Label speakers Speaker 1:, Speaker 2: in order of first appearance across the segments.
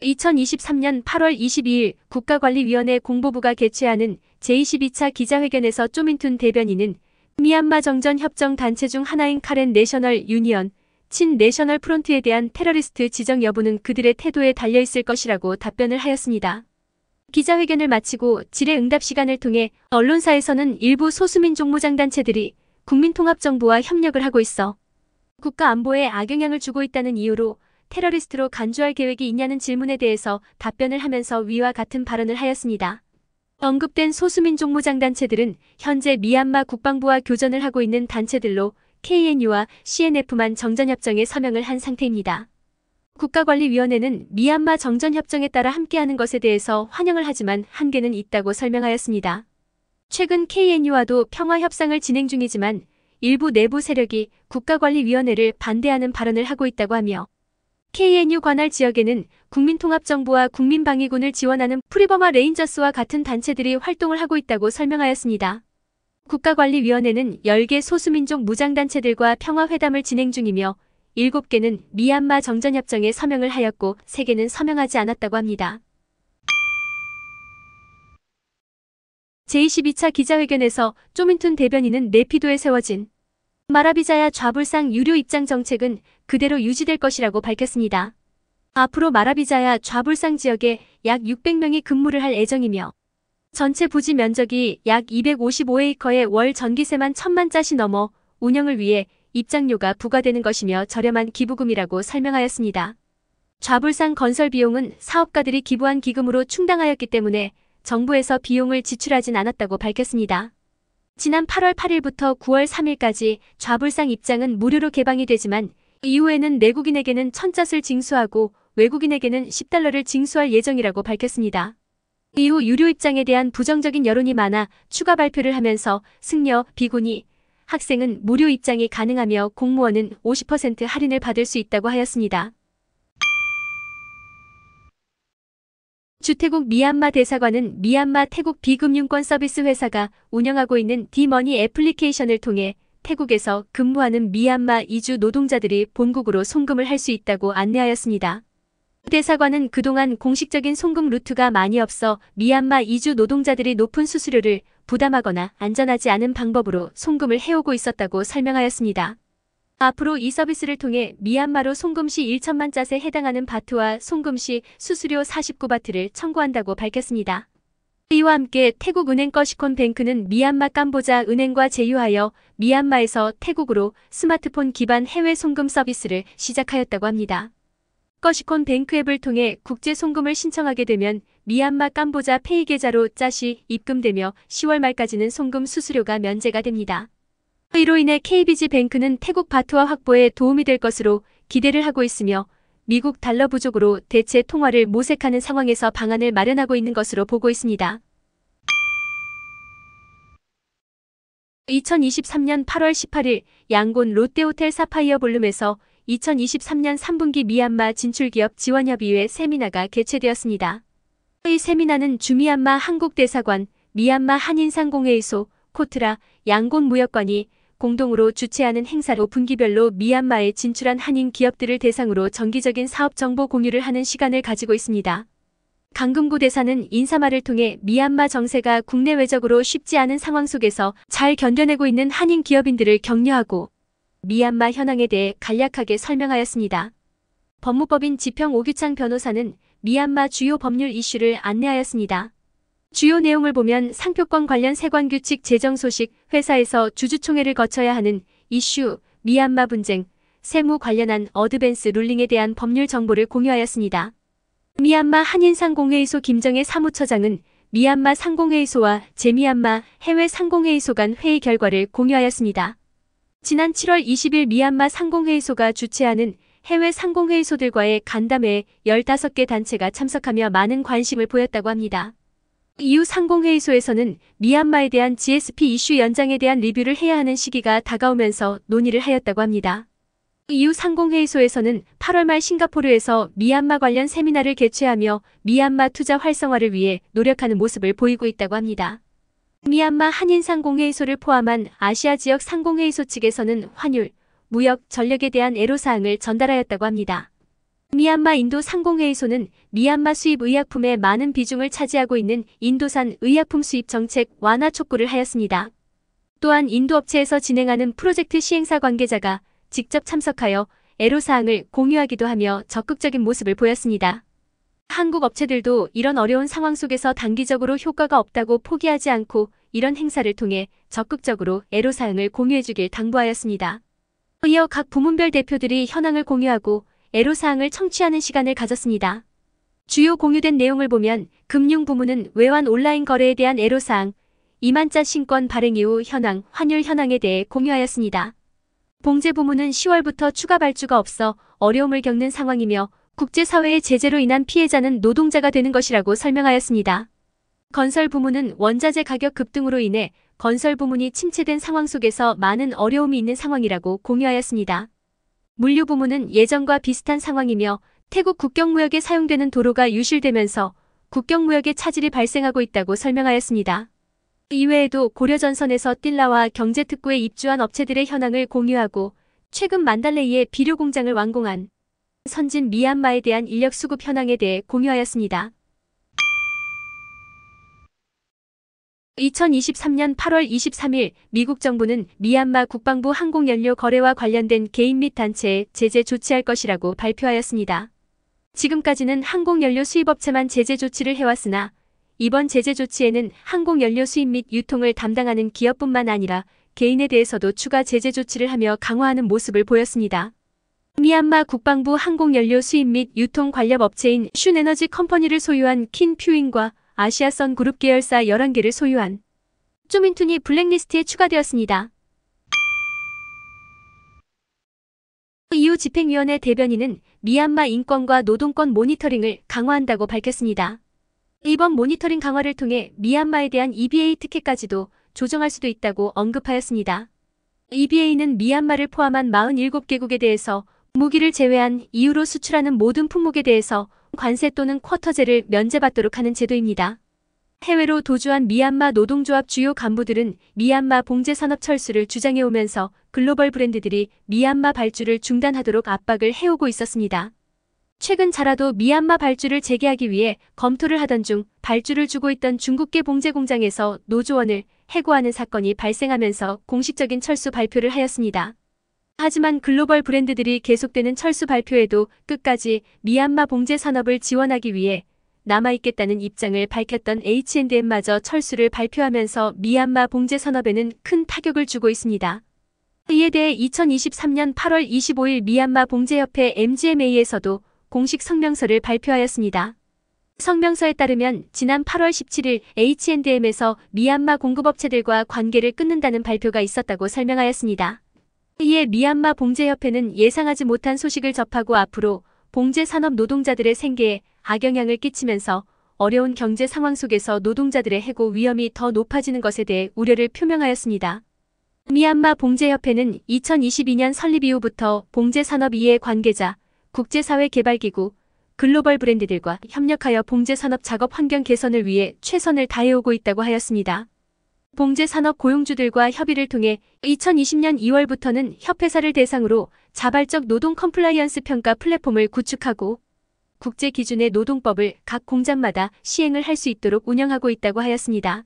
Speaker 1: 2023년 8월 22일 국가관리위원회 공보부가 개최하는 제22차 기자회견에서 쪼민툰 대변인은 미얀마 정전협정 단체 중 하나인 카렌 내셔널 유니언, 친 내셔널 프론트에 대한 테러리스트 지정 여부는 그들의 태도에 달려있을 것이라고 답변을 하였습니다. 기자회견을 마치고 질의응답 시간을 통해 언론사에서는 일부 소수민족 무장단체들이 국민통합정부와 협력을 하고 있어 국가 안보에 악영향을 주고 있다는 이유로 테러리스트로 간주할 계획이 있냐는 질문에 대해서 답변을 하면서 위와 같은 발언을 하였습니다. 언급된 소수민족 무장단체들은 현재 미얀마 국방부와 교전을 하고 있는 단체들로 KNU와 CNF만 정전협정에 서명을 한 상태입니다. 국가관리위원회는 미얀마 정전협정에 따라 함께하는 것에 대해서 환영을 하지만 한계는 있다고 설명하였습니다. 최근 KNU와도 평화협상을 진행 중이지만 일부 내부 세력이 국가관리위원회를 반대하는 발언을 하고 있다고 하며 KNU 관할 지역에는 국민통합정부와 국민방위군을 지원하는 프리버마 레인저스와 같은 단체들이 활동을 하고 있다고 설명하였습니다. 국가관리위원회는 10개 소수민족 무장단체들과 평화회담을 진행 중이며 7개는 미얀마 정전협정에 서명을 하였고 3개는 서명하지 않았다고 합니다. 제22차 기자회견에서 쪼민툰 대변인은 네피도에 세워진 마라비자야 좌불상 유료 입장 정책은 그대로 유지될 것이라고 밝혔습니다. 앞으로 마라비자야 좌불상 지역에 약 600명이 근무를 할 예정이며 전체 부지 면적이 약 255에이커에 월 전기세만 1000만짜시 넘어 운영을 위해 입장료가 부과되는 것이며 저렴한 기부금이라고 설명하였습니다. 좌불상 건설 비용은 사업가들이 기부한 기금으로 충당하였기 때문에 정부에서 비용을 지출하진 않았다고 밝혔습니다. 지난 8월 8일부터 9월 3일까지 좌불상 입장은 무료로 개방이 되지만 이후에는 내국인에게는 1000잣을 징수하고 외국인에게는 10달러를 징수할 예정이라고 밝혔습니다. 이후 유료 입장에 대한 부정적인 여론이 많아 추가 발표를 하면서 승려, 비구니, 학생은 무료 입장이 가능하며 공무원은 50% 할인을 받을 수 있다고 하였습니다. 주태국 미얀마 대사관은 미얀마 태국 비금융권 서비스 회사가 운영하고 있는 디머니 애플리케이션을 통해 태국에서 근무하는 미얀마 이주 노동자들이 본국으로 송금을 할 수 있다고 안내하였습니다. 대사관은 그동안 공식적인 송금 루트가 많이 없어 미얀마 이주 노동자들이 높은 수수료를 부담하거나 안전하지 않은 방법으로 송금을 해오고 있었다고 설명하였습니다. 앞으로 이 서비스를 통해 미얀마로 송금 시 1천만 잣에 해당하는 바트와 송금 시 수수료 49바트를 청구한다고 밝혔습니다. 이와 함께 태국은행 꺼시콘뱅크는 미얀마 캄보자 은행과 제휴하여 미얀마에서 태국으로 스마트폰 기반 해외 송금 서비스를 시작하였다고 합니다. 꺼시콘뱅크 앱을 통해 국제 송금을 신청하게 되면 미얀마 캄보자 페이 계좌로 잣이 입금되며 10월 말까지는 송금 수수료가 면제가 됩니다. 이로 인해 KBG뱅크는 태국 바트화 확보에 도움이 될 것으로 기대를 하고 있으며 미국 달러 부족으로 대체 통화를 모색하는 상황에서 방안을 마련하고 있는 것으로 보고 있습니다. 2023년 8월 18일 양곤 롯데호텔 사파이어 볼룸에서 2023년 3분기 미얀마 진출기업 지원협의회 세미나가 개최되었습니다. 이 세미나는 주미얀마 한국대사관, 미얀마 한인상공회의소, 코트라, 양곤 무역관이 공동으로 주최하는 행사로 분기별로 미얀마에 진출한 한인 기업들을 대상으로 정기적인 사업 정보 공유를 하는 시간을 가지고 있습니다. 강금구 대사는 인사말을 통해 미얀마 정세가 국내외적으로 쉽지 않은 상황 속에서 잘 견뎌내고 있는 한인 기업인들을 격려하고 미얀마 현황에 대해 간략하게 설명하였습니다. 법무법인 지평 오규창 변호사는 미얀마 주요 법률 이슈를 안내하였습니다. 주요 내용을 보면 상표권 관련 세관규칙 제정 소식, 회사에서 주주총회를 거쳐야 하는 이슈, 미얀마 분쟁, 세무 관련한 어드밴스 룰링에 대한 법률 정보를 공유하였습니다. 미얀마 한인상공회의소 김정혜 사무처장은 미얀마 상공회의소와 제미얀마 해외 상공회의소 간 회의 결과를 공유하였습니다. 지난 7월 20일 미얀마 상공회의소가 주최하는 해외 상공회의소들과의 간담회에 15개 단체가 참석하며 많은 관심을 보였다고 합니다. 이후 상공회의소에서는 미얀마에 대한 GSP 이슈 연장에 대한 리뷰를 해야 하는 시기가 다가오면서 논의를 하였다고 합니다. 이후 상공회의소에서는 8월 말 싱가포르에서 미얀마 관련 세미나를 개최하며 미얀마 투자 활성화를 위해 노력하는 모습을 보이고 있다고 합니다. 미얀마 한인상공회의소를 포함한 아시아 지역 상공회의소 측에서는 환율, 무역, 전력에 대한 애로사항을 전달하였다고 합니다. 미얀마 인도 상공회의소는 미얀마 수입 의약품의 많은 비중을 차지하고 있는 인도산 의약품 수입 정책 완화 촉구를 하였습니다. 또한 인도 업체에서 진행하는 프로젝트 시행사 관계자가 직접 참석하여 애로사항을 공유하기도 하며 적극적인 모습을 보였습니다. 한국 업체들도 이런 어려운 상황 속에서 단기적으로 효과가 없다고 포기하지 않고 이런 행사를 통해 적극적으로 애로사항을 공유해주길 당부하였습니다. 이어 각 부문별 대표들이 현황을 공유하고 애로사항을 청취하는 시간을 가졌습니다. 주요 공유된 내용을 보면 금융부문은 외환 온라인 거래에 대한 애로사항, 2만자 신권 발행 이후 현황, 환율 현황에 대해 공유하였습니다. 봉제부문은 10월부터 추가 발주가 없어 어려움을 겪는 상황이며 국제사회의 제재로 인한 피해자는 노동자가 되는 것이라고 설명하였습니다. 건설부문은 원자재 가격 급등으로 인해 건설부문이 침체된 상황 속에서 많은 어려움이 있는 상황이라고 공유하였습니다. 물류부문은 예전과 비슷한 상황이며 태국 국경무역에 사용되는 도로가 유실되면서 국경무역에 차질이 발생하고 있다고 설명하였습니다. 이외에도 고려전선에서 띨라와 경제특구에 입주한 업체들의 현황을 공유하고 최근 만달레이의 비료 공장을 완공한 선진 미얀마에 대한 인력 수급 현황에 대해 공유하였습니다. 2023년 8월 23일 미국 정부는 미얀마 국방부 항공연료 거래와 관련된 개인 및 단체에 제재 조치할 것이라고 발표하였습니다. 지금까지는 항공연료 수입업체만 제재 조치를 해왔으나 이번 제재 조치에는 항공연료 수입 및 유통을 담당하는 기업뿐만 아니라 개인에 대해서도 추가 제재 조치를 하며 강화하는 모습을 보였습니다. 미얀마 국방부 항공연료 수입 및 유통 관련 업체인 슌에너지 컴퍼니를 소유한 킨퓨인과 아시아선 그룹 계열사 11개를 소유한 쪼민툰이 블랙리스트에 추가되었습니다. 이후 집행위원회 대변인은 미얀마 인권과 노동권 모니터링을 강화한다고 밝혔습니다. 이번 모니터링 강화를 통해 미얀마에 대한 EBA 특혜까지도 조정할 수도 있다고 언급하였습니다. EBA는 미얀마를 포함한 47개국에 대해서 무기를 제외한 이유로 수출하는 모든 품목에 대해서 관세 또는 쿼터제를 면제받도록 하는 제도입니다. 해외로 도주한 미얀마 노동조합 주요 간부들은 미얀마 봉제산업 철수를 주장해오면서 글로벌 브랜드들이 미얀마 발주를 중단하도록 압박을 해오고 있었습니다. 최근 자라도 미얀마 발주를 재개하기 위해 검토를 하던 중 발주를 주고 있던 중국계 봉제 공장에서 노조원을 해고하는 사건이 발생하면서 공식적인 철수 발표를 하였습니다. 하지만 글로벌 브랜드들이 계속되는 철수 발표에도 끝까지 미얀마 봉제 산업을 지원하기 위해 남아있겠다는 입장을 밝혔던 H&M마저 철수를 발표하면서 미얀마 봉제 산업에는 큰 타격을 주고 있습니다. 이에 대해 2023년 8월 25일 미얀마 봉제협회 MGMA에서도 공식 성명서를 발표하였습니다. 성명서에 따르면 지난 8월 17일 H&M에서 미얀마 공급업체들과 관계를 끊는다는 발표가 있었다고 설명하였습니다. 이에 미얀마 봉제협회는 예상하지 못한 소식을 접하고 앞으로 봉제산업 노동자들의 생계에 악영향을 끼치면서 어려운 경제 상황 속에서 노동자들의 해고 위험이 더 높아지는 것에 대해 우려를 표명하였습니다. 미얀마 봉제협회는 2022년 설립 이후부터 봉제산업 이해 관계자, 국제사회개발기구, 글로벌 브랜드들과 협력하여 봉제산업 작업 환경 개선을 위해 최선을 다해오고 있다고 하였습니다. 봉제산업 고용주들과 협의를 통해 2020년 2월부터는 협회사를 대상으로 자발적 노동 컴플라이언스 평가 플랫폼을 구축하고 국제 기준의 노동법을 각 공장마다 시행을 할 수 있도록 운영하고 있다고 하였습니다.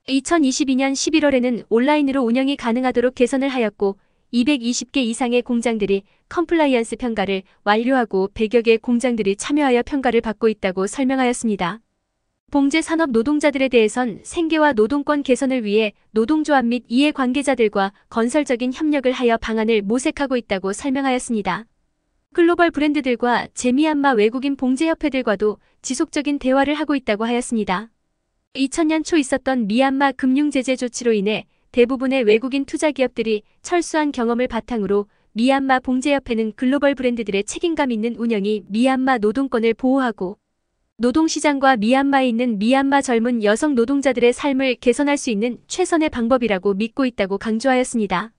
Speaker 1: 2022년 11월에는 온라인으로 운영이 가능하도록 개선을 하였고 220개 이상의 공장들이 컴플라이언스 평가를 완료하고 100여 개 공장들이 참여하여 평가를 받고 있다고 설명하였습니다. 봉제산업 노동자들에 대해선 생계와 노동권 개선을 위해 노동조합 및 이해관계자들과 건설적인 협력을 하여 방안을 모색하고 있다고 설명하였습니다. 글로벌 브랜드들과 제미얀마 외국인 봉제협회들과도 지속적인 대화를 하고 있다고 하였습니다. 2000년 초 있었던 미얀마 금융제재 조치로 인해 대부분의 외국인 투자기업들이 철수한 경험을 바탕으로 미얀마 봉제협회는 글로벌 브랜드들의 책임감 있는 운영이 미얀마 노동권을 보호하고 노동시장과 미얀마에 있는 미얀마 젊은 여성 노동자들의 삶을 개선할 수 있는 최선의 방법이라고 믿고 있다고 강조하였습니다.